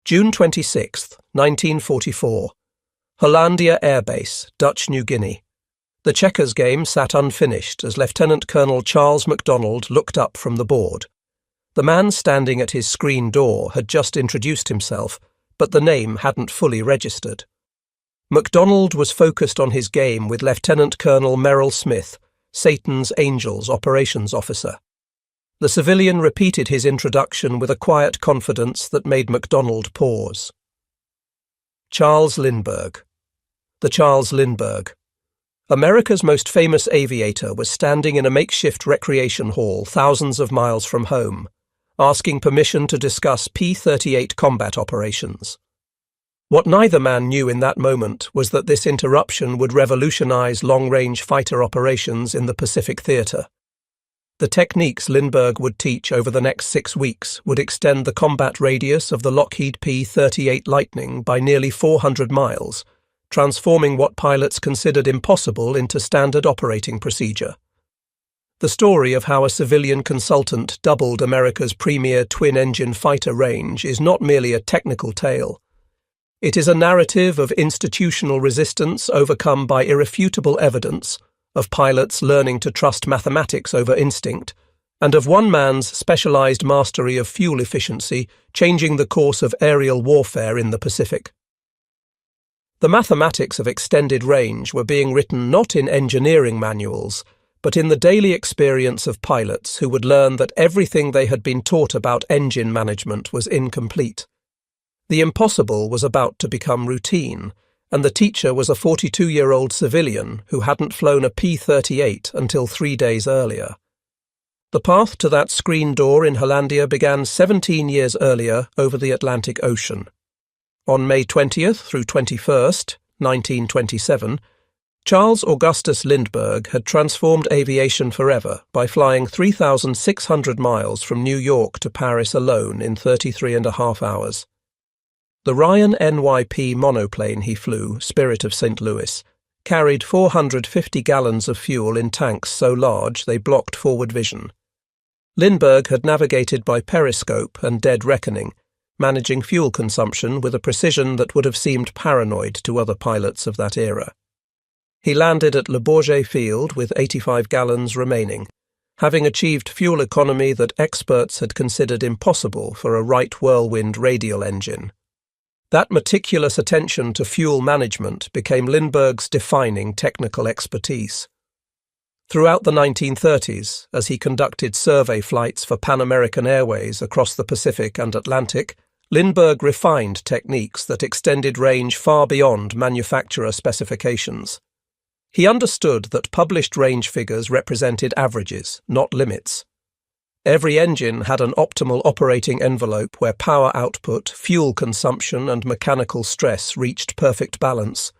June 26, 1944. Hollandia Air Base, Dutch New Guinea. The checkers game sat unfinished as Lieutenant Colonel Charles MacDonald looked up from the board. The man standing at his screen door had just introduced himself, but the name hadn't fully registered. MacDonald was focused on his game with Lieutenant Colonel Merrill Smith, Satan's Angels operations officer. The civilian repeated his introduction with a quiet confidence that made MacDonald pause. Charles Lindbergh. The Charles Lindbergh. America's most famous aviator was standing in a makeshift recreation hall thousands of miles from home, asking permission to discuss P-38 combat operations. What neither man knew in that moment was that this interruption would revolutionize long-range fighter operations in the Pacific Theater. The techniques Lindbergh would teach over the next 6 weeks would extend the combat radius of the Lockheed P-38 Lightning by nearly 400 miles, transforming what pilots considered impossible into standard operating procedure. The story of how a civilian consultant doubled America's premier twin-engine fighter range is not merely a technical tale. It is a narrative of institutional resistance overcome by irrefutable evidence, of pilots learning to trust mathematics over instinct, and of one man's specialized mastery of fuel efficiency changing the course of aerial warfare in the Pacific. The mathematics of extended range were being written not in engineering manuals, but in the daily experience of pilots who would learn that everything they had been taught about engine management was incomplete. The impossible was about to become routine, and the teacher was a 42-year-old civilian who hadn't flown a P-38 until 3 days earlier. The path to that screen door in Hollandia began 17 years earlier over the Atlantic Ocean. On May 20th through 21st, 1927, Charles Augustus Lindbergh had transformed aviation forever by flying 3,600 miles from New York to Paris alone in 33.5 hours. The Ryan NYP monoplane he flew, Spirit of St. Louis, carried 450 gallons of fuel in tanks so large they blocked forward vision. Lindbergh had navigated by periscope and dead reckoning, managing fuel consumption with a precision that would have seemed paranoid to other pilots of that era. He landed at Le Bourget Field with 85 gallons remaining, having achieved fuel economy that experts had considered impossible for a Wright Whirlwind radial engine. That meticulous attention to fuel management became Lindbergh's defining technical expertise. Throughout the 1930s, as he conducted survey flights for Pan American Airways across the Pacific and Atlantic, Lindbergh refined techniques that extended range far beyond manufacturer specifications. He understood that published range figures represented averages, not limits. Every engine had an optimal operating envelope where power output, fuel consumption, and mechanical stress reached perfect balance.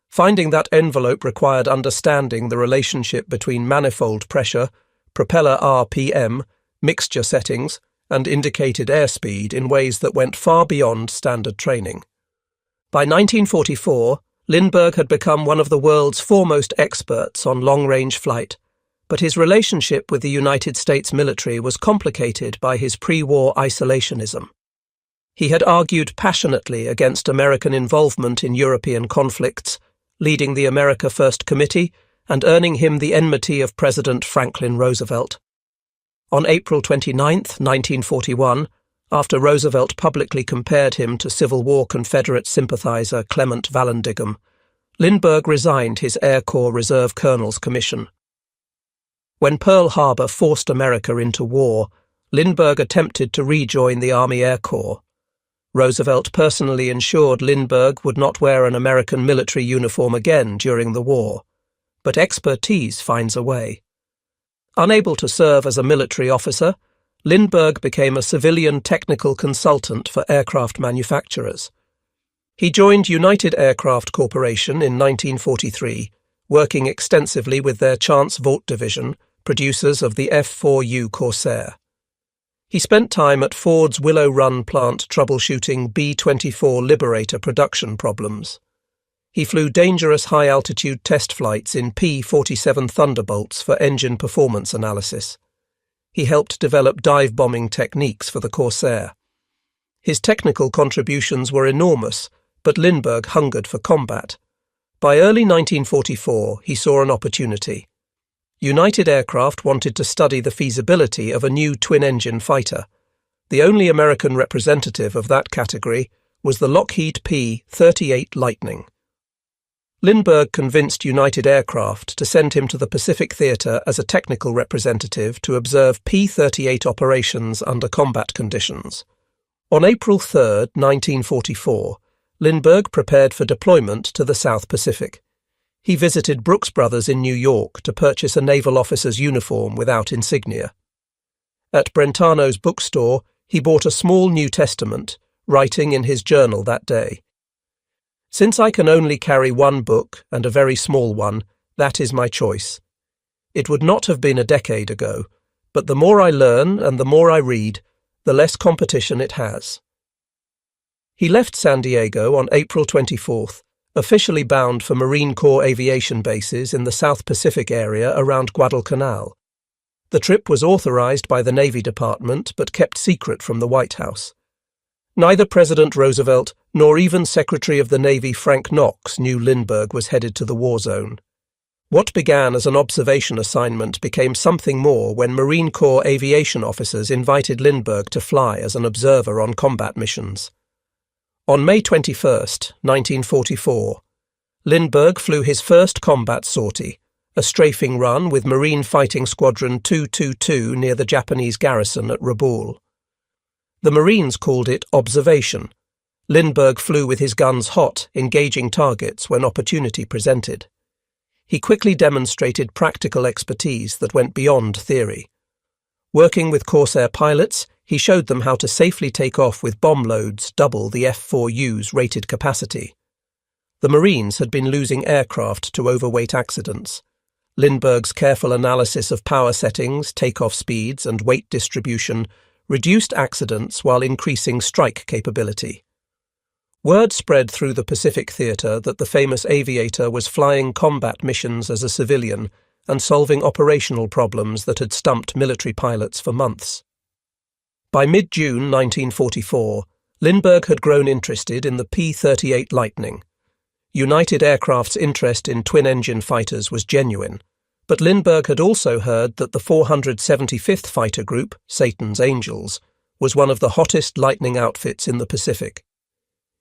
Finding that envelope required understanding the relationship between manifold pressure, propeller RPM, mixture settings, and indicated airspeed in ways that went far beyond standard training. By 1944, Lindbergh had become one of the world's foremost experts on long-range flight, but his relationship with the United States military was complicated by his pre-war isolationism. He had argued passionately against American involvement in European conflicts, leading the America First Committee and earning him the enmity of President Franklin Roosevelt. On April 29, 1941, after Roosevelt publicly compared him to Civil War Confederate sympathizer Clement Vallandigham, Lindbergh resigned his Air Corps Reserve Colonel's commission. When Pearl Harbor forced America into war, Lindbergh attempted to rejoin the Army Air Corps. Roosevelt personally ensured Lindbergh would not wear an American military uniform again during the war, but expertise finds a way. Unable to serve as a military officer, Lindbergh became a civilian technical consultant for aircraft manufacturers. He joined United Aircraft Corporation in 1943, working extensively with their Chance Vought division, producers of the F-4U Corsair. He spent time at Ford's Willow Run plant troubleshooting B-24 Liberator production problems. He flew dangerous high-altitude test flights in P-47 Thunderbolts for engine performance analysis. He helped develop dive-bombing techniques for the Corsair. His technical contributions were enormous, but Lindbergh hungered for combat. By early 1944, he saw an opportunity. United Aircraft wanted to study the feasibility of a new twin-engine fighter. The only American representative of that category was the Lockheed P-38 Lightning. Lindbergh convinced United Aircraft to send him to the Pacific Theater as a technical representative to observe P-38 operations under combat conditions. On April 3, 1944, Lindbergh prepared for deployment to the South Pacific. He visited Brooks Brothers in New York to purchase a naval officer's uniform without insignia. At Brentano's bookstore, he bought a small New Testament, writing in his journal that day, "Since I can only carry one book, and a very small one, that is my choice. It would not have been a decade ago, but the more I learn and the more I read, the less competition it has." He left San Diego on April 24th, officially bound for Marine Corps aviation bases in the South Pacific area around Guadalcanal. The trip was authorized by the Navy Department but kept secret from the White House. Neither President Roosevelt nor even Secretary of the Navy Frank Knox knew Lindbergh was headed to the war zone. What began as an observation assignment became something more when Marine Corps aviation officers invited Lindbergh to fly as an observer on combat missions. On May 21, 1944, Lindbergh flew his first combat sortie, a strafing run with Marine Fighting Squadron 222 near the Japanese garrison at Rabaul. The Marines called it observation. Lindbergh flew with his guns hot, engaging targets when opportunity presented. He quickly demonstrated practical expertise that went beyond theory. Working with Corsair pilots, he showed them how to safely take off with bomb loads double the F-4U's rated capacity. The Marines had been losing aircraft to overweight accidents. Lindbergh's careful analysis of power settings, takeoff speeds, and weight distribution reduced accidents while increasing strike capability. Word spread through the Pacific Theater that the famous aviator was flying combat missions as a civilian and solving operational problems that had stumped military pilots for months. By mid-June 1944, Lindbergh had grown interested in the P-38 Lightning. United Aircraft's interest in twin-engine fighters was genuine, but Lindbergh had also heard that the 475th Fighter Group, Satan's Angels, was one of the hottest Lightning outfits in the Pacific.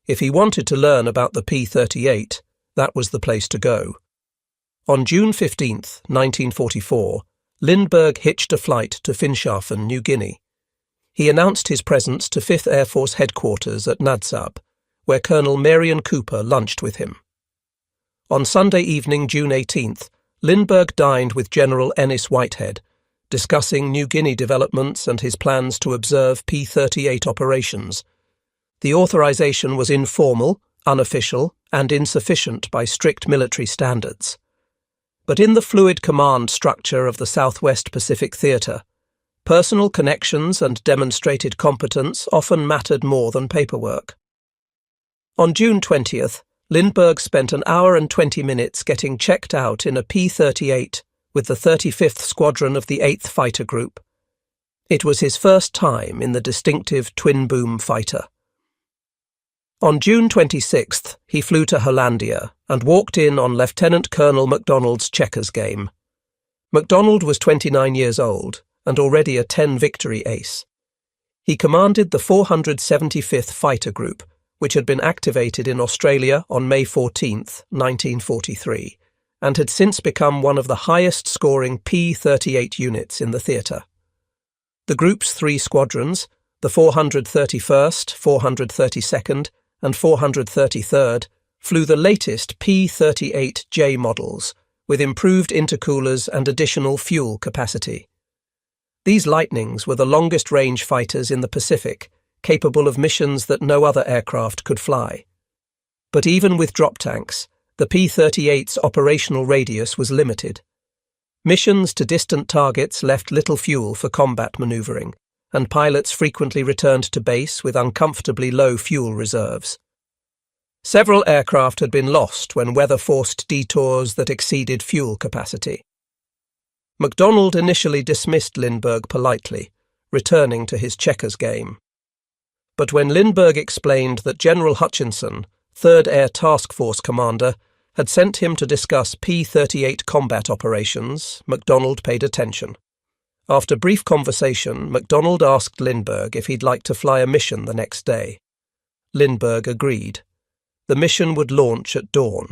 If he wanted to learn about the P-38, that was the place to go. On June 15, 1944, Lindbergh hitched a flight to Finschhafen, New Guinea. He announced his presence to 5th Air Force Headquarters at Nadsab, where Colonel Marion Cooper lunched with him. On Sunday evening, June 18th, Lindbergh dined with General Ennis Whitehead, discussing New Guinea developments and his plans to observe P-38 operations. The authorization was informal, unofficial, and insufficient by strict military standards. But in the fluid command structure of the Southwest Pacific Theater, personal connections and demonstrated competence often mattered more than paperwork. On June 20th, Lindbergh spent an hour and 20 minutes getting checked out in a P-38 with the 35th Squadron of the 8th Fighter Group. It was his first time in the distinctive twin-boom fighter. On June 26th, he flew to Hollandia and walked in on Lieutenant Colonel MacDonald's checkers game. MacDonald was 29 years old and already a 10-victory ace. He commanded the 475th Fighter Group, which had been activated in Australia on May 14, 1943, and had since become one of the highest-scoring P-38 units in the theatre. The group's 3 squadrons, the 431st, 432nd, and 433rd, flew the latest P-38J models, with improved intercoolers and additional fuel capacity. These Lightnings were the longest-range fighters in the Pacific, capable of missions that no other aircraft could fly. But even with drop tanks, the P-38's operational radius was limited. Missions to distant targets left little fuel for combat maneuvering, and pilots frequently returned to base with uncomfortably low fuel reserves. Several aircraft had been lost when weather forced detours that exceeded fuel capacity. MacDonald initially dismissed Lindbergh politely, returning to his checkers game. But when Lindbergh explained that General Hutchinson, 3rd Air Task Force commander, had sent him to discuss P-38 combat operations, MacDonald paid attention. After brief conversation, MacDonald asked Lindbergh if he'd like to fly a mission the next day. Lindbergh agreed. The mission would launch at dawn.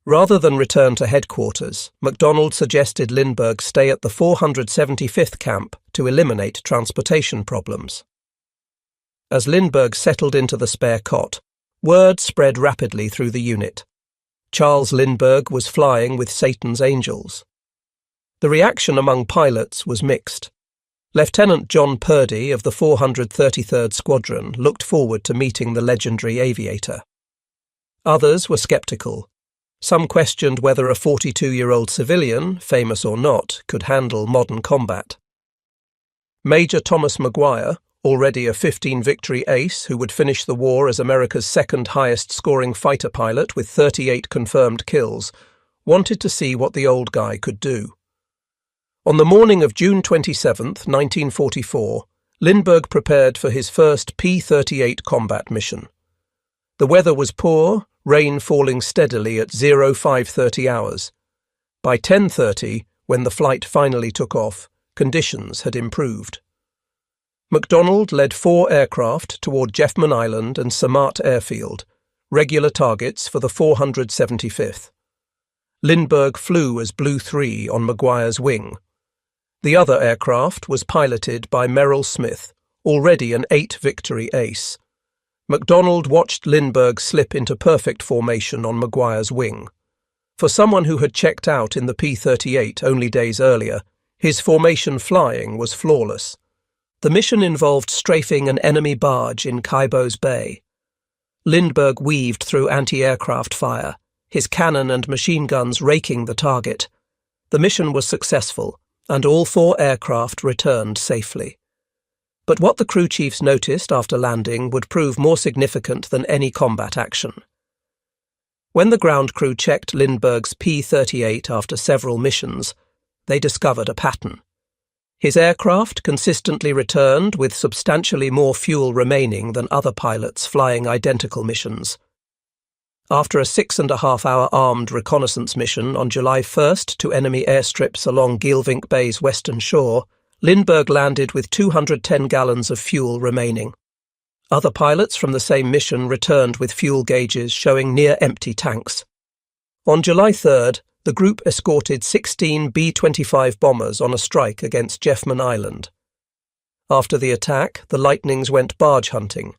Rather than return to headquarters, MacDonald suggested Lindbergh stay at the 475th camp to eliminate transportation problems. As Lindbergh settled into the spare cot, word spread rapidly through the unit. Charles Lindbergh was flying with Satan's Angels. The reaction among pilots was mixed. Lieutenant John Purdy of the 433rd Squadron looked forward to meeting the legendary aviator. Others were sceptical. Some questioned whether a 42-year-old civilian, famous or not, could handle modern combat. Major Thomas Maguire, already a 15-victory ace who would finish the war as America's second highest-scoring fighter pilot with 38 confirmed kills, wanted to see what the old guy could do. On the morning of June 27, 1944, Lindbergh prepared for his first P-38 combat mission. The weather was poor, rain falling steadily at 05:30 hours. By 10:30, when the flight finally took off, conditions had improved. MacDonald led 4 aircraft toward Jeffman Island and Samat Airfield, regular targets for the 475th. Lindbergh flew as Blue 3 on Maguire's wing. The other aircraft was piloted by Merrill Smith, already an 8-victory ace. MacDonald watched Lindbergh slip into perfect formation on Maguire's wing. For someone who had checked out in the P-38 only days earlier, his formation flying was flawless. The mission involved strafing an enemy barge in Caibos Bay. Lindbergh weaved through anti-aircraft fire, his cannon and machine guns raking the target. The mission was successful, and all 4 aircraft returned safely. But what the crew chiefs noticed after landing would prove more significant than any combat action. When the ground crew checked Lindbergh's P-38 after several missions, they discovered a pattern. His aircraft consistently returned with substantially more fuel remaining than other pilots flying identical missions. After a 6.5-hour armed reconnaissance mission on July 1st to enemy airstrips along Geelvink Bay's western shore, Lindbergh landed with 210 gallons of fuel remaining. Other pilots from the same mission returned with fuel gauges showing near-empty tanks. On July 3rd, the group escorted 16 B-25 bombers on a strike against Jeffman Island. After the attack, the Lightnings went barge hunting.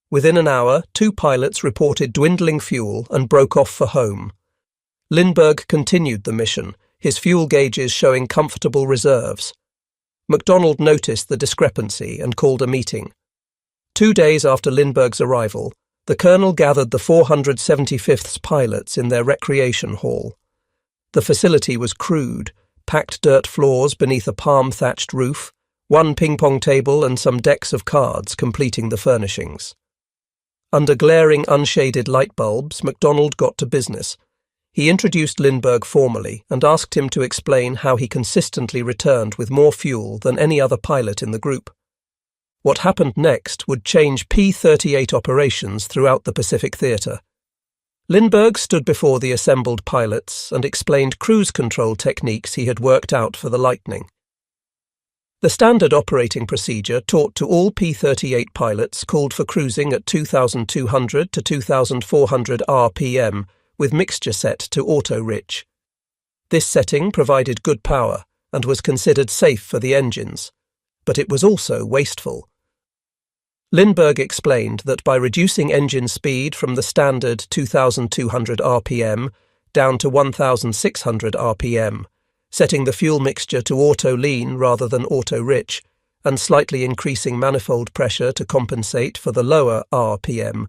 Within an hour, 2 pilots reported dwindling fuel and broke off for home. Lindbergh continued the mission, his fuel gauges showing comfortable reserves. MacDonald noticed the discrepancy and called a meeting. 2 days after Lindbergh's arrival, the colonel gathered the 475th's pilots in their recreation hall. The facility was crude, packed dirt floors beneath a palm-thatched roof, 1 ping-pong table and some decks of cards completing the furnishings. Under glaring unshaded light bulbs, MacDonald got to business. He introduced Lindbergh formally and asked him to explain how he consistently returned with more fuel than any other pilot in the group. What happened next would change P-38 operations throughout the Pacific Theatre. Lindbergh stood before the assembled pilots and explained cruise control techniques he had worked out for the Lightning. The standard operating procedure taught to all P-38 pilots called for cruising at 2,200 to 2,400 RPM, with mixture set to auto-rich. This setting provided good power and was considered safe for the engines, but it was also wasteful. Lindbergh explained that by reducing engine speed from the standard 2,200 RPM down to 1,600 RPM, setting the fuel mixture to auto-lean rather than auto-rich, and slightly increasing manifold pressure to compensate for the lower RPM,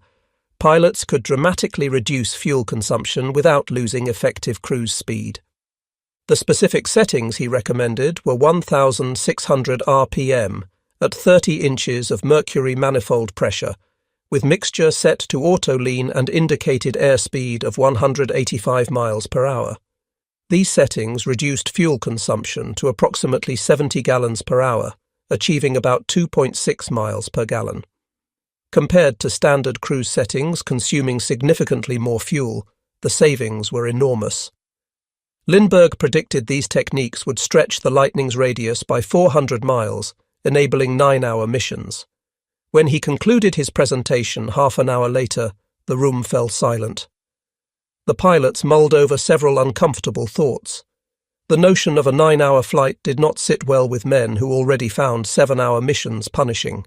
pilots could dramatically reduce fuel consumption without losing effective cruise speed. The specific settings he recommended were 1,600 RPM at 30 inches of mercury manifold pressure, with mixture set to auto-lean and indicated airspeed of 185 miles per hour. These settings reduced fuel consumption to approximately 70 gallons per hour, achieving about 2.6 miles per gallon. Compared to standard cruise settings consuming significantly more fuel, the savings were enormous. Lindbergh predicted these techniques would stretch the Lightning's radius by 400 miles, enabling 9-hour missions. When he concluded his presentation half an hour later, the room fell silent. The pilots mulled over several uncomfortable thoughts. The notion of a 9-hour flight did not sit well with men who already found 7-hour missions punishing.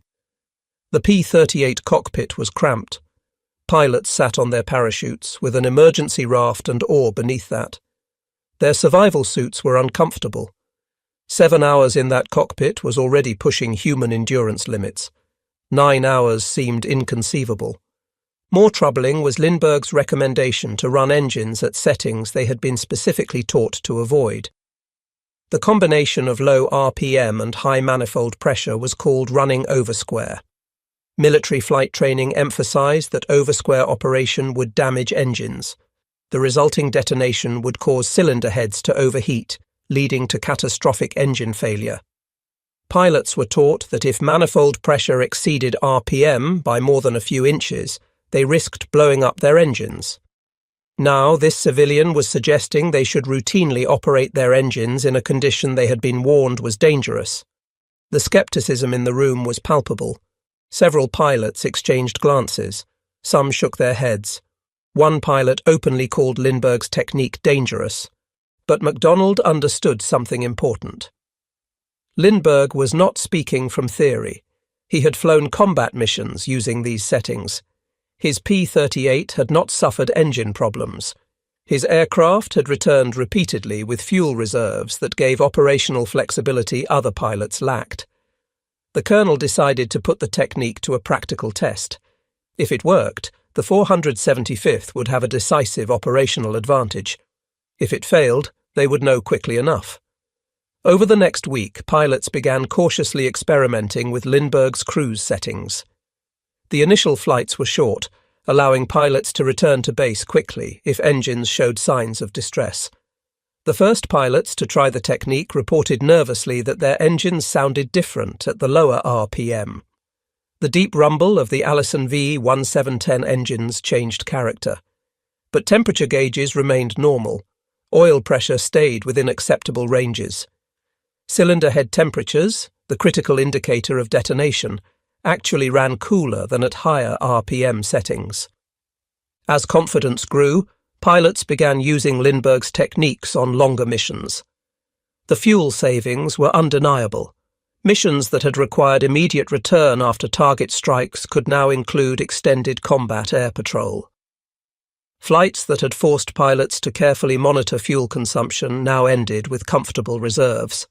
The P-38 cockpit was cramped. Pilots sat on their parachutes, with an emergency raft and oar beneath that. Their survival suits were uncomfortable. 7 hours in that cockpit was already pushing human endurance limits. 9 hours seemed inconceivable. More troubling was Lindbergh's recommendation to run engines at settings they had been specifically taught to avoid. The combination of low RPM and high manifold pressure was called running oversquare. Military flight training emphasized that oversquare operation would damage engines. The resulting detonation would cause cylinder heads to overheat, leading to catastrophic engine failure. Pilots were taught that if manifold pressure exceeded RPM by more than a few inches, they risked blowing up their engines. Now, this civilian was suggesting they should routinely operate their engines in a condition they had been warned was dangerous. The skepticism in the room was palpable. Several pilots exchanged glances. Some shook their heads. One pilot openly called Lindbergh's technique dangerous. But MacDonald understood something important. Lindbergh was not speaking from theory. He had flown combat missions using these settings. His P-38 had not suffered engine problems. His aircraft had returned repeatedly with fuel reserves that gave operational flexibility other pilots lacked. The colonel decided to put the technique to a practical test. If it worked, the 475th would have a decisive operational advantage. If it failed, they would know quickly enough. Over the next week, pilots began cautiously experimenting with Lindbergh's cruise settings. The initial flights were short, allowing pilots to return to base quickly if engines showed signs of distress. The first pilots to try the technique reported nervously that their engines sounded different at the lower RPM. The deep rumble of the Allison V1710 engines changed character. But temperature gauges remained normal. Oil pressure stayed within acceptable ranges. Cylinder head temperatures, the critical indicator of detonation, actually ran cooler than at higher RPM settings. As confidence grew, pilots began using Lindbergh's techniques on longer missions. The fuel savings were undeniable. Missions that had required immediate return after target strikes could now include extended combat air patrol. Flights that had forced pilots to carefully monitor fuel consumption now ended with comfortable reserves.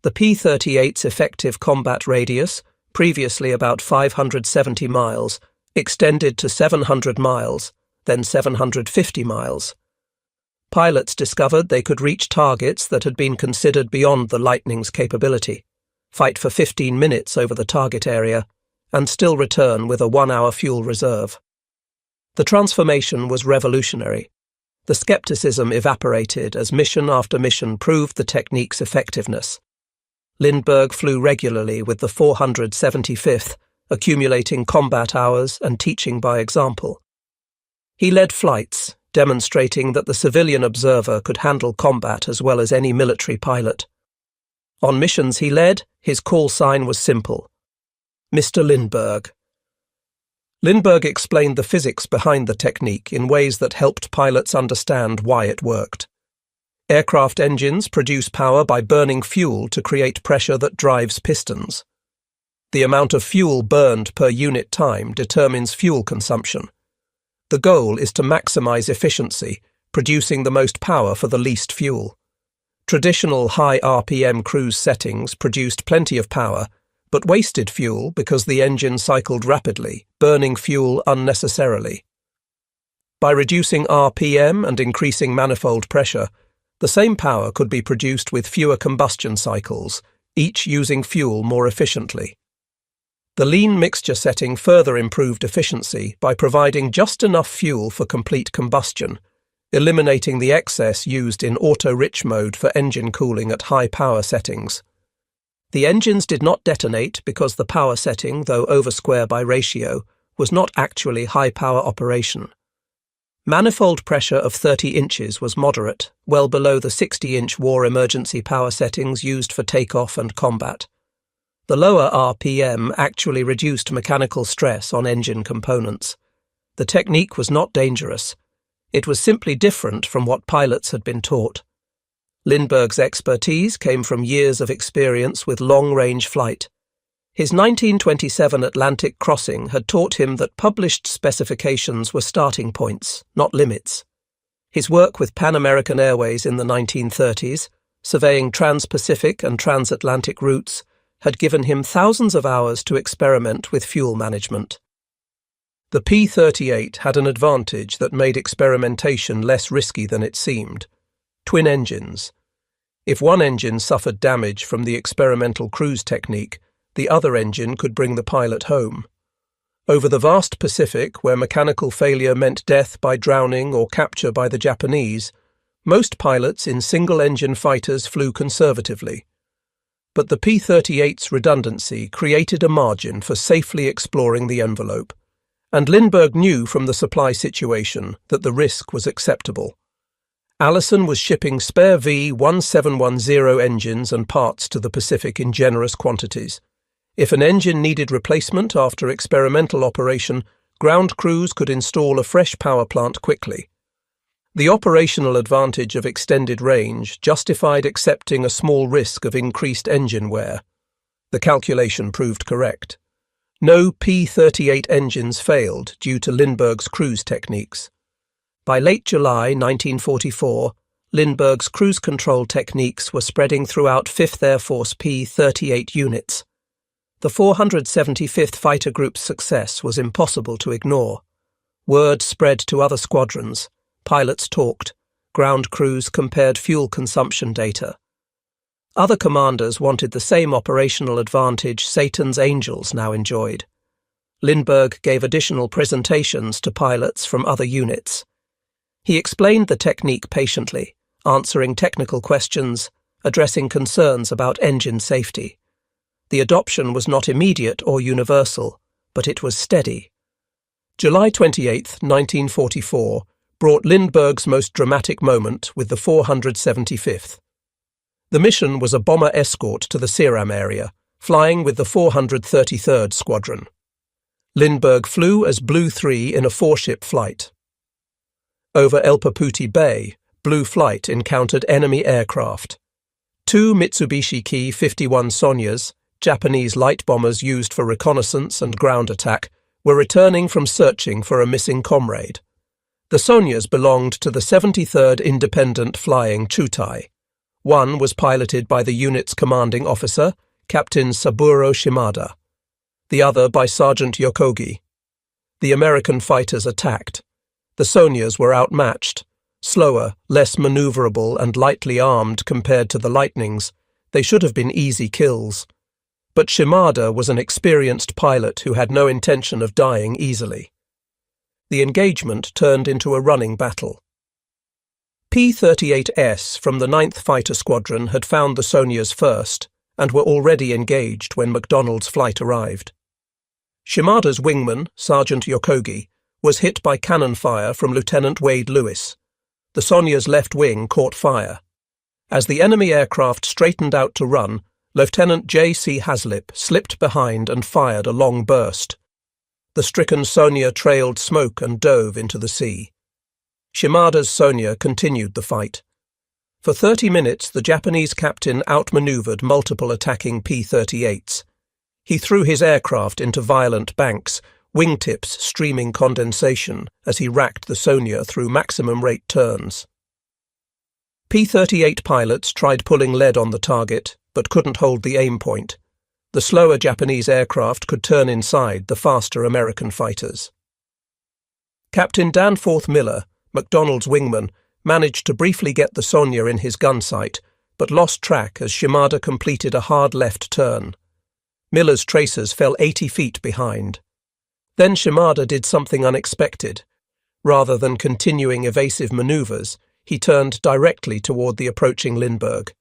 The P-38's effective combat radius, previously about 570 miles, extended to 700 miles, then 750 miles. Pilots discovered they could reach targets that had been considered beyond the Lightning's capability, fight for 15 minutes over the target area, and still return with a 1-hour fuel reserve. The transformation was revolutionary. The skepticism evaporated as mission after mission proved the technique's effectiveness. Lindbergh flew regularly with the 475th, accumulating combat hours and teaching by example. He led flights, demonstrating that the civilian observer could handle combat as well as any military pilot. On missions he led, his call sign was simple: Mr. Lindbergh. Lindbergh explained the physics behind the technique in ways that helped pilots understand why it worked. Aircraft engines produce power by burning fuel to create pressure that drives pistons. The amount of fuel burned per unit time determines fuel consumption. The goal is to maximize efficiency, producing the most power for the least fuel. Traditional high RPM cruise settings produced plenty of power, but wasted fuel because the engine cycled rapidly, burning fuel unnecessarily. By reducing RPM and increasing manifold pressure, the same power could be produced with fewer combustion cycles, each using fuel more efficiently. The lean mixture setting further improved efficiency by providing just enough fuel for complete combustion, eliminating the excess used in auto-rich mode for engine cooling at high power settings. The engines did not detonate because the power setting, though oversquare by ratio, was not actually high-power operation. Manifold pressure of 30 inches was moderate, well below the 60-inch war emergency power settings used for takeoff and combat. The lower RPM actually reduced mechanical stress on engine components. The technique was not dangerous. It was simply different from what pilots had been taught. Lindbergh's expertise came from years of experience with long-range flight. His 1927 Atlantic crossing had taught him that published specifications were starting points, not limits. His work with Pan American Airways in the 1930s, surveying trans-Pacific and transatlantic routes, had given him thousands of hours to experiment with fuel management. The P-38 had an advantage that made experimentation less risky than it seemed: twin engines. If one engine suffered damage from the experimental cruise technique, the other engine could bring the pilot home. Over the vast Pacific, where mechanical failure meant death by drowning or capture by the Japanese, most pilots in single-engine fighters flew conservatively. But the P-38's redundancy created a margin for safely exploring the envelope, and Lindbergh knew from the supply situation that the risk was acceptable. Allison was shipping spare V-1710 engines and parts to the Pacific in generous quantities. If an engine needed replacement after experimental operation, ground crews could install a fresh power plant quickly. The operational advantage of extended range justified accepting a small risk of increased engine wear. The calculation proved correct. No P-38 engines failed due to Lindbergh's cruise techniques. By late July 1944, Lindbergh's cruise control techniques were spreading throughout 5th Air Force P-38 units. The 475th Fighter Group's success was impossible to ignore. Word spread to other squadrons. Pilots talked. Ground crews compared fuel consumption data. Other commanders wanted the same operational advantage Satan's Angels now enjoyed. Lindbergh gave additional presentations to pilots from other units. He explained the technique patiently, answering technical questions, addressing concerns about engine safety. The adoption was not immediate or universal, but it was steady. July 28, 1944, brought Lindbergh's most dramatic moment with the 475th. The mission was a bomber escort to the Seram area, flying with the 433rd Squadron. Lindbergh flew as Blue 3 in a 4-ship flight. Over El Paputi Bay, Blue Flight encountered enemy aircraft. 2 Mitsubishi Ki-51 Sonyas, Japanese light bombers used for reconnaissance and ground attack, were returning from searching for a missing comrade. The Sonyas belonged to the 73rd Independent Flying Chutai. One was piloted by the unit's commanding officer, Captain Saburo Shimada. The other by Sergeant Yokogi. The American fighters attacked. The Sonyas were outmatched. Slower, less maneuverable and lightly armed compared to the Lightnings, they should have been easy kills. But Shimada was an experienced pilot who had no intention of dying easily. The engagement turned into a running battle. P-38s from the 9th Fighter Squadron had found the Sonyas first and were already engaged when MacDonald's flight arrived. Shimada's wingman, Sergeant Yokogi, was hit by cannon fire from Lieutenant Wade Lewis. The Sonya's left wing caught fire. As the enemy aircraft straightened out to run, Lieutenant J.C. Haslip slipped behind and fired a long burst. The stricken Sonya trailed smoke and dove into the sea. Shimada's Sonya continued the fight. For 30 minutes, the Japanese captain outmaneuvered multiple attacking P-38s. He threw his aircraft into violent banks, wingtips streaming condensation as he racked the Sonya through maximum rate turns. P-38 pilots tried pulling lead on the target, but couldn't hold the aim point. The slower Japanese aircraft could turn inside the faster American fighters. Captain Danforth Miller, MacDonald's wingman, managed to briefly get the Sonya in his gun sight, but lost track as Shimada completed a hard left turn. Miller's tracers fell 80 feet behind. Then Shimada did something unexpected. Rather than continuing evasive maneuvers, he turned directly toward the approaching Lindbergh.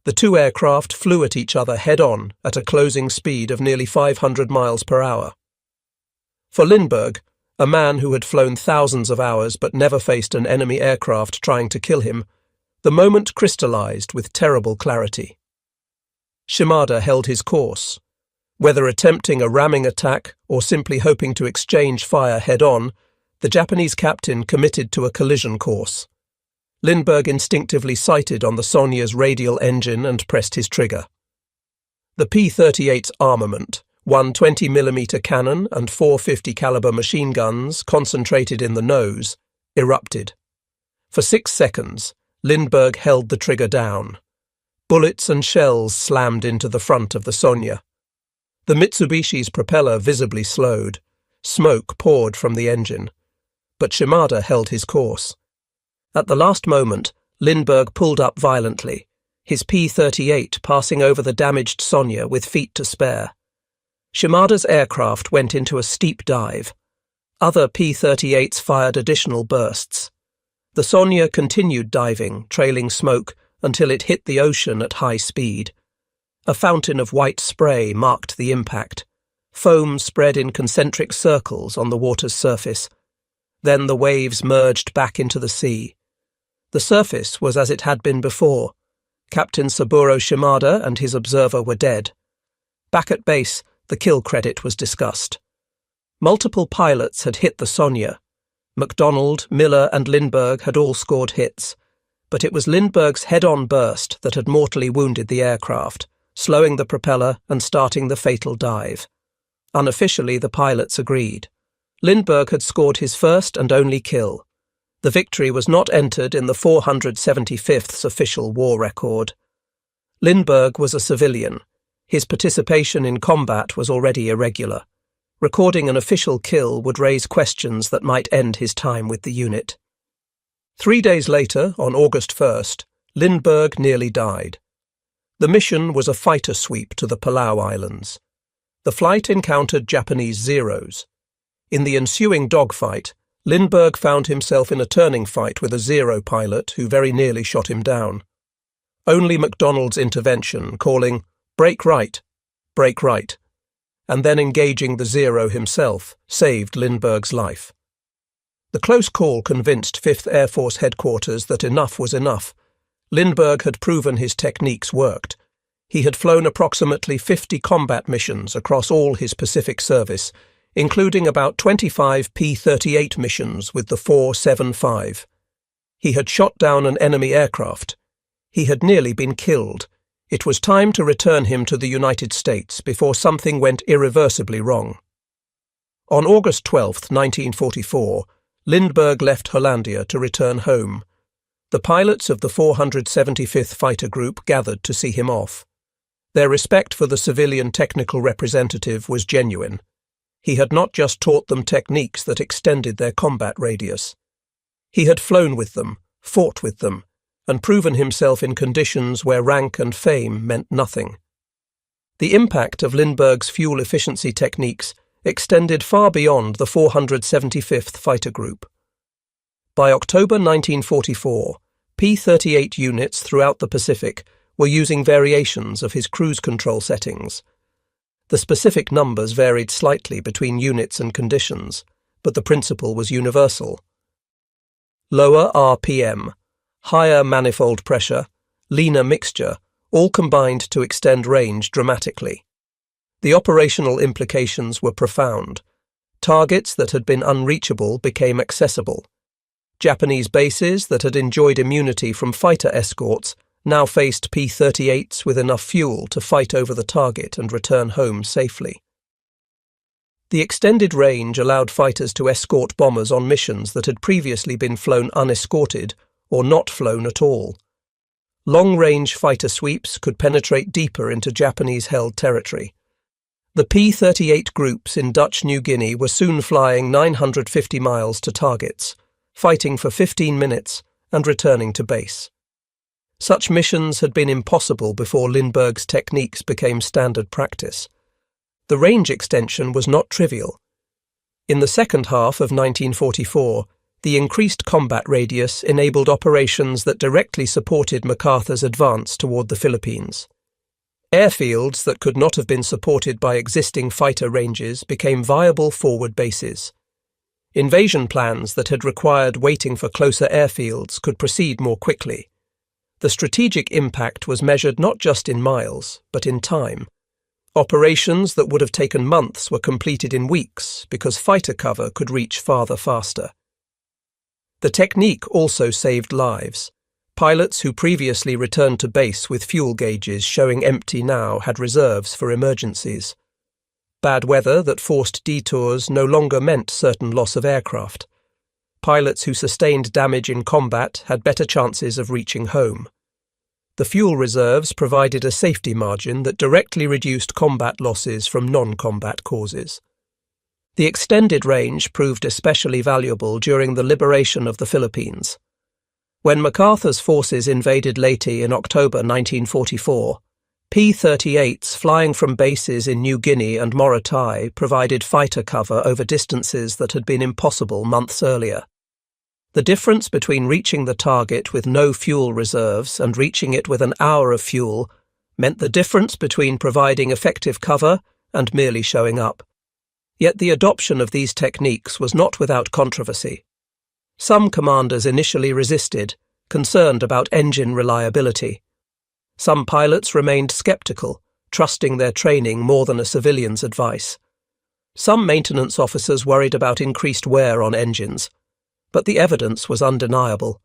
The two aircraft flew at each other head-on at a closing speed of nearly 500 miles per hour. For Lindbergh, a man who had flown thousands of hours but never faced an enemy aircraft trying to kill him, the moment crystallized with terrible clarity. Shimada held his course. Whether attempting a ramming attack or simply hoping to exchange fire head-on, the Japanese captain committed to a collision course. Lindbergh instinctively sighted on the Sonya's radial engine and pressed his trigger. The P-38's armament, one 20mm cannon and four 50 caliber machine guns concentrated in the nose, erupted. For 6 seconds, Lindbergh held the trigger down. Bullets and shells slammed into the front of the Sonya. The Mitsubishi's propeller visibly slowed. Smoke poured from the engine. But Shimada held his course. At the last moment, Lindbergh pulled up violently, his P-38 passing over the damaged Sonya with feet to spare. Shimada's aircraft went into a steep dive. Other P-38s fired additional bursts. The Sonya continued diving, trailing smoke, until it hit the ocean at high speed. A fountain of white spray marked the impact. Foam spread in concentric circles on the water's surface. Then the waves merged back into the sea. The surface was as it had been before. Captain Saburo Shimada and his observer were dead. Back at base, the kill credit was discussed. Multiple pilots had hit the Sonya. MacDonald, Miller and Lindbergh had all scored hits, but it was Lindbergh's head-on burst that had mortally wounded the aircraft, slowing the propeller and starting the fatal dive. Unofficially, the pilots agreed. Lindbergh had scored his first and only kill. The victory was not entered in the 475th's official war record. Lindbergh was a civilian. His participation in combat was already irregular. Recording an official kill would raise questions that might end his time with the unit. 3 days later, on August 1st, Lindbergh nearly died. The mission was a fighter sweep to the Palau Islands. The flight encountered Japanese Zeros. In the ensuing dogfight, Lindbergh found himself in a turning fight with a Zero pilot who very nearly shot him down. Only MacDonald's intervention, calling, break right," and then engaging the Zero himself, saved Lindbergh's life. The close call convinced 5th Air Force Headquarters that enough was enough. Lindbergh had proven his techniques worked. He had flown approximately 50 combat missions across all his Pacific service, including about 25 P-38 missions with the 475. He had shot down an enemy aircraft. He had nearly been killed. It was time to return him to the United States before something went irreversibly wrong. On August 12, 1944, Lindbergh left Hollandia to return home. The pilots of the 475th Fighter Group gathered to see him off. Their respect for the civilian technical representative was genuine. He had not just taught them techniques that extended their combat radius. He had flown with them, fought with them, and proven himself in conditions where rank and fame meant nothing. The impact of Lindbergh's fuel efficiency techniques extended far beyond the 475th Fighter Group. By October 1944, P-38 units throughout the Pacific were using variations of his cruise control settings. The specific numbers varied slightly between units and conditions, but the principle was universal. Lower RPM, higher manifold pressure, leaner mixture, all combined to extend range dramatically. The operational implications were profound. Targets that had been unreachable became accessible. Japanese bases that had enjoyed immunity from fighter escorts now faced P-38s with enough fuel to fight over the target and return home safely. The extended range allowed fighters to escort bombers on missions that had previously been flown unescorted or not flown at all. Long-range fighter sweeps could penetrate deeper into Japanese-held territory. The P-38 groups in Dutch New Guinea were soon flying 950 miles to targets, fighting for 15 minutes and returning to base. Such missions had been impossible before Lindbergh's techniques became standard practice. The range extension was not trivial. In the second half of 1944, the increased combat radius enabled operations that directly supported MacArthur's advance toward the Philippines. Airfields that could not have been supported by existing fighter ranges became viable forward bases. Invasion plans that had required waiting for closer airfields could proceed more quickly. The strategic impact was measured not just in miles, but in time. Operations that would have taken months were completed in weeks because fighter cover could reach farther faster. The technique also saved lives. Pilots who previously returned to base with fuel gauges showing empty now had reserves for emergencies. Bad weather that forced detours no longer meant certain loss of aircraft. Pilots who sustained damage in combat had better chances of reaching home. The fuel reserves provided a safety margin that directly reduced combat losses from non-combat causes. The extended range proved especially valuable during the liberation of the Philippines. When MacArthur's forces invaded Leyte in October 1944, P-38s flying from bases in New Guinea and Morotai provided fighter cover over distances that had been impossible months earlier. The difference between reaching the target with no fuel reserves and reaching it with an hour of fuel meant the difference between providing effective cover and merely showing up. Yet the adoption of these techniques was not without controversy. Some commanders initially resisted, concerned about engine reliability. Some pilots remained skeptical, trusting their training more than a civilian's advice. Some maintenance officers worried about increased wear on engines, but the evidence was undeniable.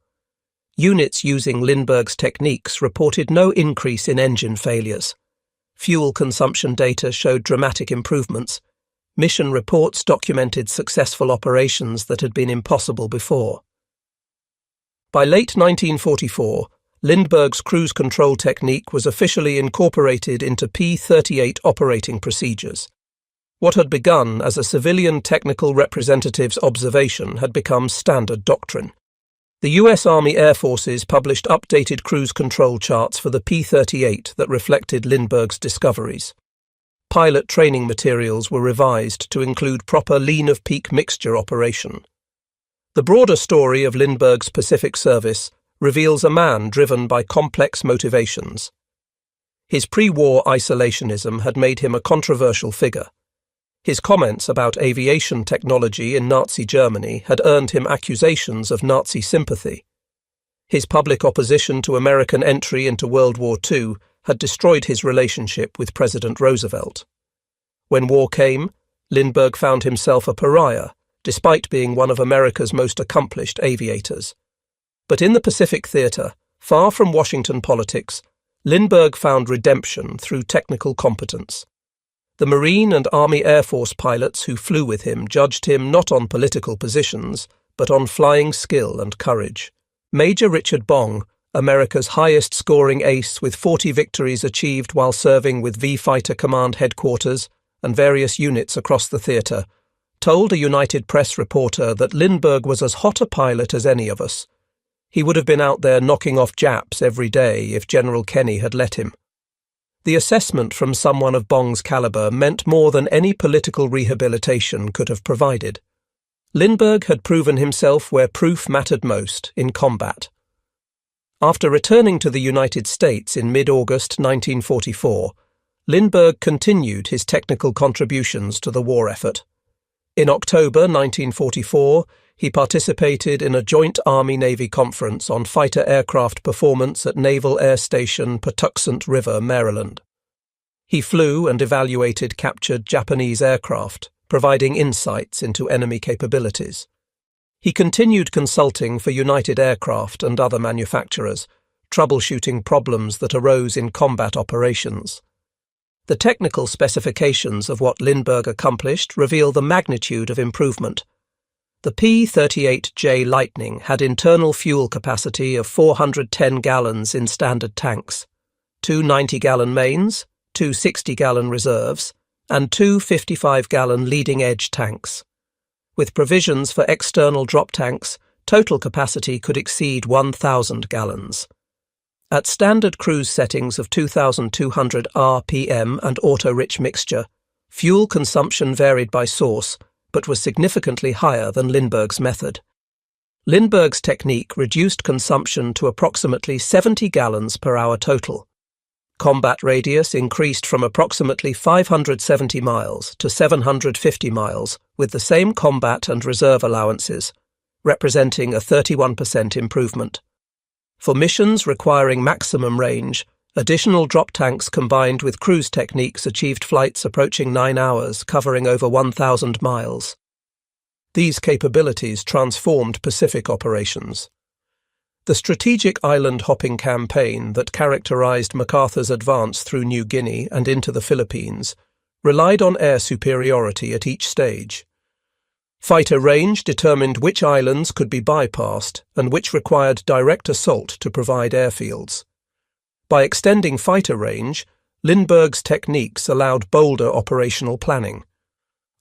Units using Lindbergh's techniques reported no increase in engine failures. Fuel consumption data showed dramatic improvements. Mission reports documented successful operations that had been impossible before. By late 1944, Lindbergh's cruise control technique was officially incorporated into P-38 operating procedures. What had begun as a civilian technical representative's observation had become standard doctrine. The U.S. Army Air Forces published updated cruise control charts for the P-38 that reflected Lindbergh's discoveries. Pilot training materials were revised to include proper lean-of-peak mixture operation. The broader story of Lindbergh's Pacific service reveals a man driven by complex motivations. His pre-war isolationism had made him a controversial figure. His comments about aviation technology in Nazi Germany had earned him accusations of Nazi sympathy. His public opposition to American entry into World War II had destroyed his relationship with President Roosevelt. When war came, Lindbergh found himself a pariah, despite being one of America's most accomplished aviators. But in the Pacific theater, far from Washington politics, Lindbergh found redemption through technical competence. The Marine and Army Air Force pilots who flew with him judged him not on political positions, but on flying skill and courage. Major Richard Bong, America's highest-scoring ace with 40 victories achieved while serving with V Fighter Command Headquarters and various units across the theater, told a United Press reporter that Lindbergh was as hot a pilot as any of us. He would have been out there knocking off Japs every day if General Kenny had let him. The assessment from someone of Bong's caliber meant more than any political rehabilitation could have provided. Lindbergh had proven himself where proof mattered most, in combat. After returning to the United States in mid-August 1944, Lindbergh continued his technical contributions to the war effort. In October 1944, he participated in a joint Army-Navy conference on fighter aircraft performance at Naval Air Station Patuxent River, Maryland. He flew and evaluated captured Japanese aircraft, providing insights into enemy capabilities. He continued consulting for United Aircraft and other manufacturers, troubleshooting problems that arose in combat operations. The technical specifications of what Lindbergh accomplished reveal the magnitude of improvement. The P-38J Lightning had internal fuel capacity of 410 gallons in standard tanks, 2 90-gallon mains, 2 60-gallon reserves, and 2 55-gallon leading-edge tanks. With provisions for external drop tanks, total capacity could exceed 1,000 gallons. At standard cruise settings of 2,200 RPM and auto-rich mixture, fuel consumption varied by source, but was significantly higher than Lindbergh's method. Lindbergh's technique reduced consumption to approximately 70 gallons per hour total. Combat radius increased from approximately 570 miles to 750 miles with the same combat and reserve allowances, representing a 31% improvement. For missions requiring maximum range, additional drop tanks combined with cruise techniques achieved flights approaching 9 hours, covering over 1,000 miles. These capabilities transformed Pacific operations. The strategic island-hopping campaign that characterized MacArthur's advance through New Guinea and into the Philippines relied on air superiority at each stage. Fighter range determined which islands could be bypassed and which required direct assault to provide airfields. By extending fighter range, Lindbergh's techniques allowed bolder operational planning.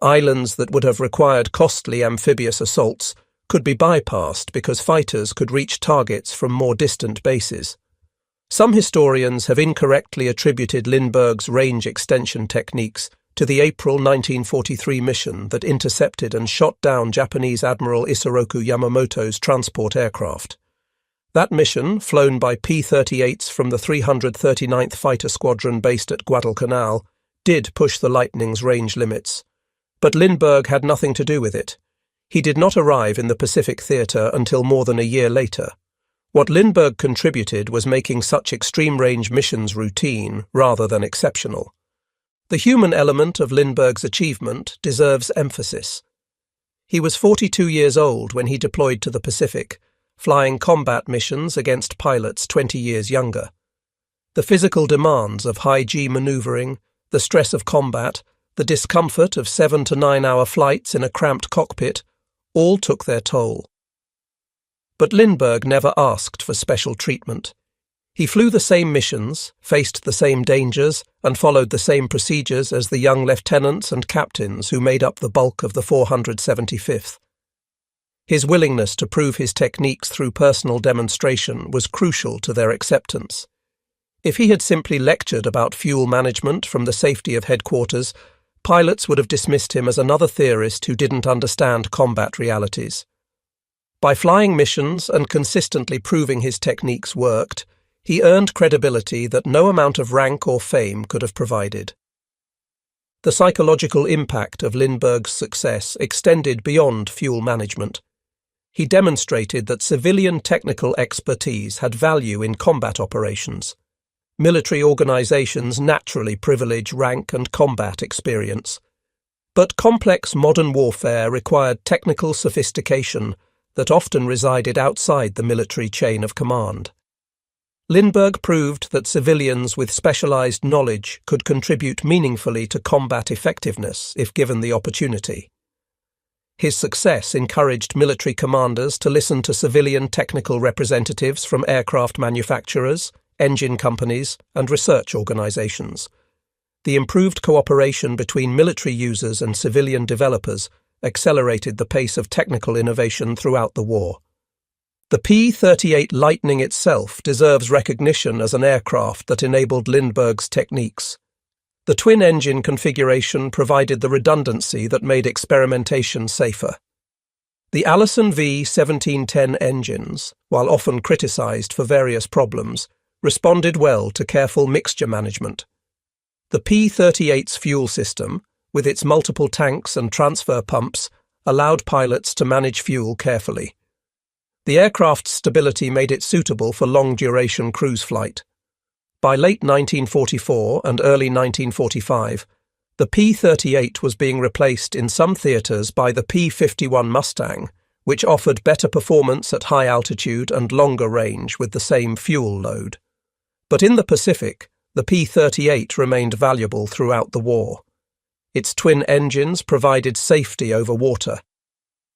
Islands that would have required costly amphibious assaults could be bypassed because fighters could reach targets from more distant bases. Some historians have incorrectly attributed Lindbergh's range extension techniques to the April 1943 mission that intercepted and shot down Japanese Admiral Isoroku Yamamoto's transport aircraft. That mission, flown by P-38s from the 339th Fighter Squadron based at Guadalcanal, did push the Lightning's range limits. But Lindbergh had nothing to do with it. He did not arrive in the Pacific theatre until more than a year later. What Lindbergh contributed was making such extreme-range missions routine rather than exceptional. The human element of Lindbergh's achievement deserves emphasis. He was 42 years old when he deployed to the Pacific, flying combat missions against pilots 20 years younger. The physical demands of high-G maneuvering, the stress of combat, the discomfort of 7 to 9 hour flights in a cramped cockpit all took their toll. But Lindbergh never asked for special treatment. He flew the same missions, faced the same dangers, and followed the same procedures as the young lieutenants and captains who made up the bulk of the 475th. His willingness to prove his techniques through personal demonstration was crucial to their acceptance. If he had simply lectured about fuel management from the safety of headquarters, pilots would have dismissed him as another theorist who didn't understand combat realities. By flying missions and consistently proving his techniques worked, he earned credibility that no amount of rank or fame could have provided. The psychological impact of Lindbergh's success extended beyond fuel management. He demonstrated that civilian technical expertise had value in combat operations. Military organizations naturally privilege rank and combat experience. But complex modern warfare required technical sophistication that often resided outside the military chain of command. Lindbergh proved that civilians with specialized knowledge could contribute meaningfully to combat effectiveness if given the opportunity. His success encouraged military commanders to listen to civilian technical representatives from aircraft manufacturers, engine companies, and research organizations. The improved cooperation between military users and civilian developers accelerated the pace of technical innovation throughout the war. The P-38 Lightning itself deserves recognition as an aircraft that enabled Lindbergh's techniques. The twin-engine configuration provided the redundancy that made experimentation safer. The Allison V1710 engines, while often criticized for various problems, responded well to careful mixture management. The P-38's fuel system, with its multiple tanks and transfer pumps, allowed pilots to manage fuel carefully. The aircraft's stability made it suitable for long-duration cruise flight. By late 1944 and early 1945, the P-38 was being replaced in some theaters by the P-51 Mustang, which offered better performance at high altitude and longer range with the same fuel load. But in the Pacific, the P-38 remained valuable throughout the war. Its twin engines provided safety over water.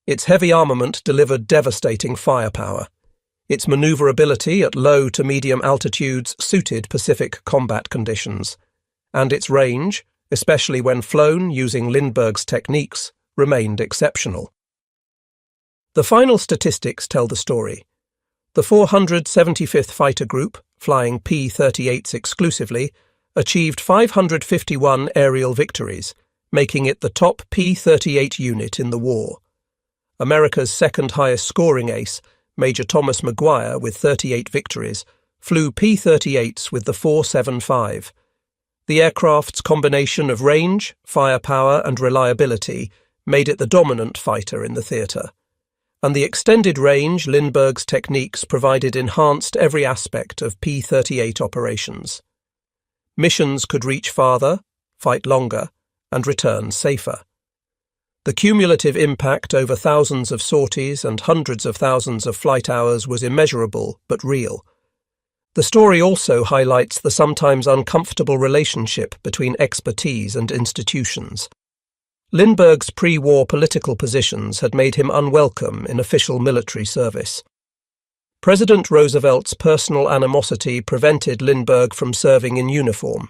Its heavy armament delivered devastating firepower. Its maneuverability at low to medium altitudes suited Pacific combat conditions, and its range, especially when flown using Lindbergh's techniques, remained exceptional. The final statistics tell the story. The 475th Fighter Group, flying P-38s exclusively, achieved 551 aerial victories, making it the top P-38 unit in the war. America's second highest scoring ace, Major Thomas Maguire, with 38 victories, flew P-38s with the 475. The aircraft's combination of range, firepower, and reliability made it the dominant fighter in the theatre, and the extended range Lindbergh's techniques provided enhanced every aspect of P-38 operations. Missions could reach farther, fight longer, and return safer. The cumulative impact over thousands of sorties and hundreds of thousands of flight hours was immeasurable but real. The story also highlights the sometimes uncomfortable relationship between expertise and institutions. Lindbergh's pre-war political positions had made him unwelcome in official military service. President Roosevelt's personal animosity prevented Lindbergh from serving in uniform.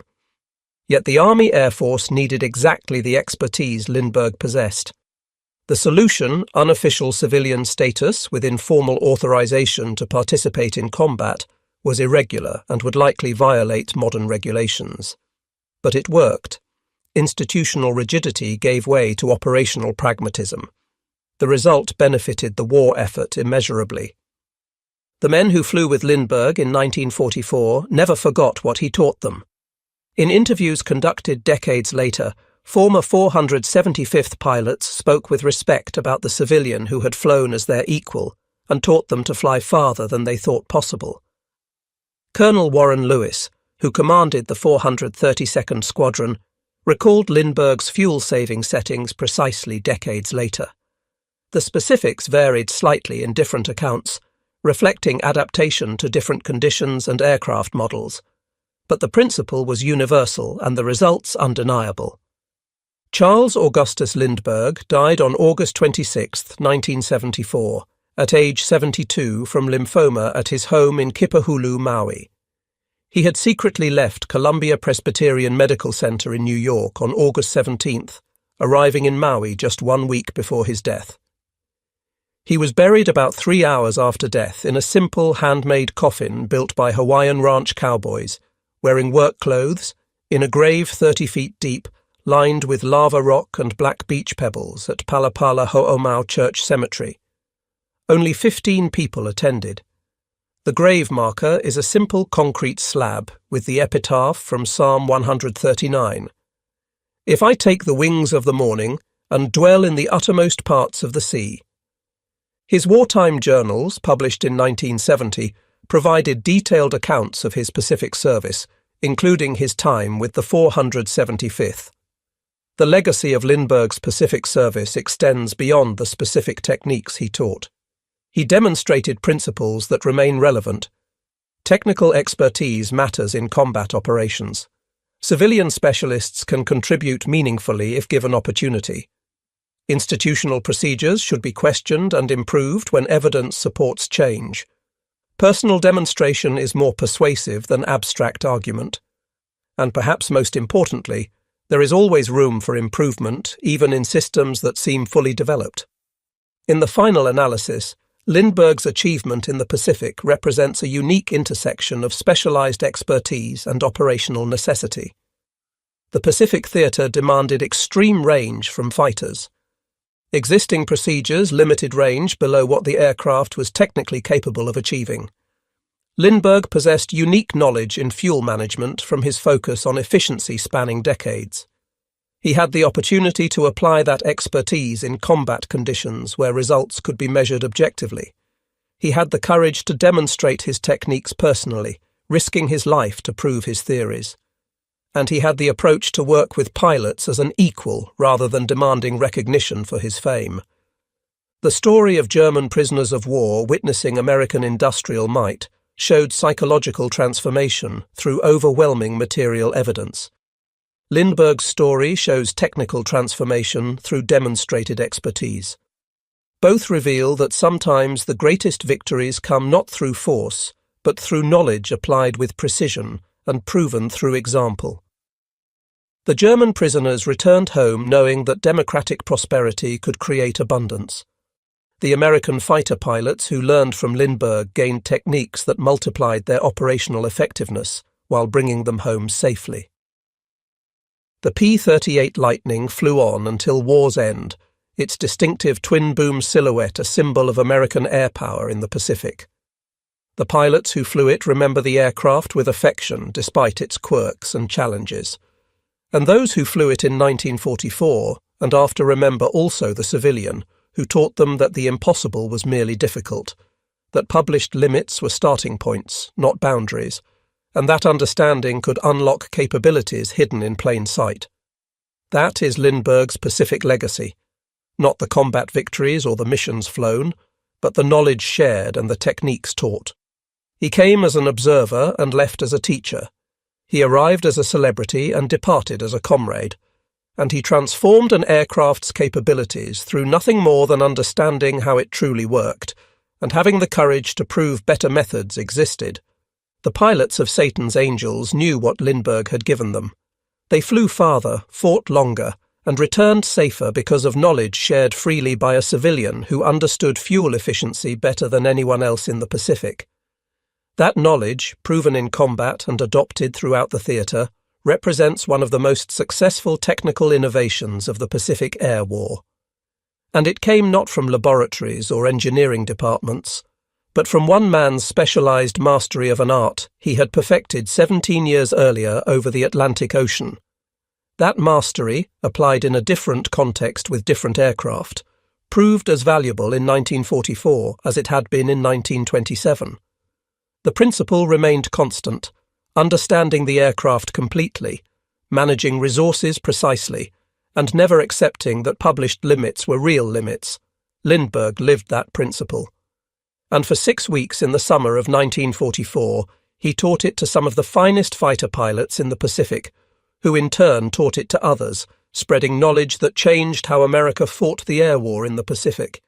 Yet the Army Air Force needed exactly the expertise Lindbergh possessed. The solution, unofficial civilian status with informal authorization to participate in combat, was irregular and would likely violate modern regulations. But it worked. Institutional rigidity gave way to operational pragmatism. The result benefited the war effort immeasurably. The men who flew with Lindbergh in 1944 never forgot what he taught them. In interviews conducted decades later, former 475th pilots spoke with respect about the civilian who had flown as their equal and taught them to fly farther than they thought possible. Colonel Warren Lewis, who commanded the 432nd Squadron, recalled Lindbergh's fuel-saving settings precisely decades later. The specifics varied slightly in different accounts, reflecting adaptation to different conditions and aircraft models, but the principle was universal and the results undeniable. Charles Augustus Lindbergh died on August 26, 1974, at age 72 from lymphoma at his home in Kipahulu, Maui. He had secretly left Columbia Presbyterian Medical Center in New York on August 17th, arriving in Maui just 1 week before his death. He was buried about 3 hours after death in a simple handmade coffin built by Hawaiian ranch cowboys, wearing work clothes, in a grave 30 feet deep, lined with lava rock and black beach pebbles at Palapala Ho'omau Church Cemetery. Only 15 people attended. The grave marker is a simple concrete slab with the epitaph from Psalm 139. "If I take the wings of the morning and dwell in the uttermost parts of the sea." His wartime journals, published in 1970, provided detailed accounts of his Pacific service, including his time with the 475th. The legacy of Lindbergh's Pacific service extends beyond the specific techniques he taught. He demonstrated principles that remain relevant. Technical expertise matters in combat operations. Civilian specialists can contribute meaningfully if given opportunity. Institutional procedures should be questioned and improved when evidence supports change. Personal demonstration is more persuasive than abstract argument. And perhaps most importantly, there is always room for improvement, even in systems that seem fully developed. In the final analysis, Lindbergh's achievement in the Pacific represents a unique intersection of specialized expertise and operational necessity. The Pacific theater demanded extreme range from fighters. Existing procedures limited range below what the aircraft was technically capable of achieving. Lindbergh possessed unique knowledge in fuel management from his focus on efficiency spanning decades. He had the opportunity to apply that expertise in combat conditions where results could be measured objectively. He had the courage to demonstrate his techniques personally, risking his life to prove his theories. And he had the approach to work with pilots as an equal rather than demanding recognition for his fame. The story of German prisoners of war witnessing American industrial might showed psychological transformation through overwhelming material evidence. Lindbergh's story shows technical transformation through demonstrated expertise. Both reveal that sometimes the greatest victories come not through force, but through knowledge applied with precision and proven through example. The German prisoners returned home knowing that democratic prosperity could create abundance. The American fighter pilots who learned from Lindbergh gained techniques that multiplied their operational effectiveness while bringing them home safely. The P-38 Lightning flew on until war's end, its distinctive twin-boom silhouette a symbol of American air power in the Pacific. The pilots who flew it remember the aircraft with affection despite its quirks and challenges. And those who flew it in 1944 and after remember also the civilian who taught them that the impossible was merely difficult, that published limits were starting points, not boundaries, and that understanding could unlock capabilities hidden in plain sight. That is Lindbergh's Pacific legacy, not the combat victories or the missions flown, but the knowledge shared and the techniques taught. He came as an observer and left as a teacher. He arrived as a celebrity and departed as a comrade. And he transformed an aircraft's capabilities through nothing more than understanding how it truly worked, and having the courage to prove better methods existed. The pilots of Satan's Angels knew what Lindbergh had given them. They flew farther, fought longer, and returned safer because of knowledge shared freely by a civilian who understood fuel efficiency better than anyone else in the Pacific. That knowledge, proven in combat and adopted throughout the theatre, represents one of the most successful technical innovations of the Pacific Air War. And it came not from laboratories or engineering departments, but from one man's specialized mastery of an art he had perfected 17 years earlier over the Atlantic Ocean. That mastery, applied in a different context with different aircraft, proved as valuable in 1944 as it had been in 1927. The principle remained constant: understanding the aircraft completely, managing resources precisely, and never accepting that published limits were real limits. Lindbergh lived that principle. And for 6 weeks in the summer of 1944, he taught it to some of the finest fighter pilots in the Pacific, who in turn taught it to others, spreading knowledge that changed how America fought the air war in the Pacific.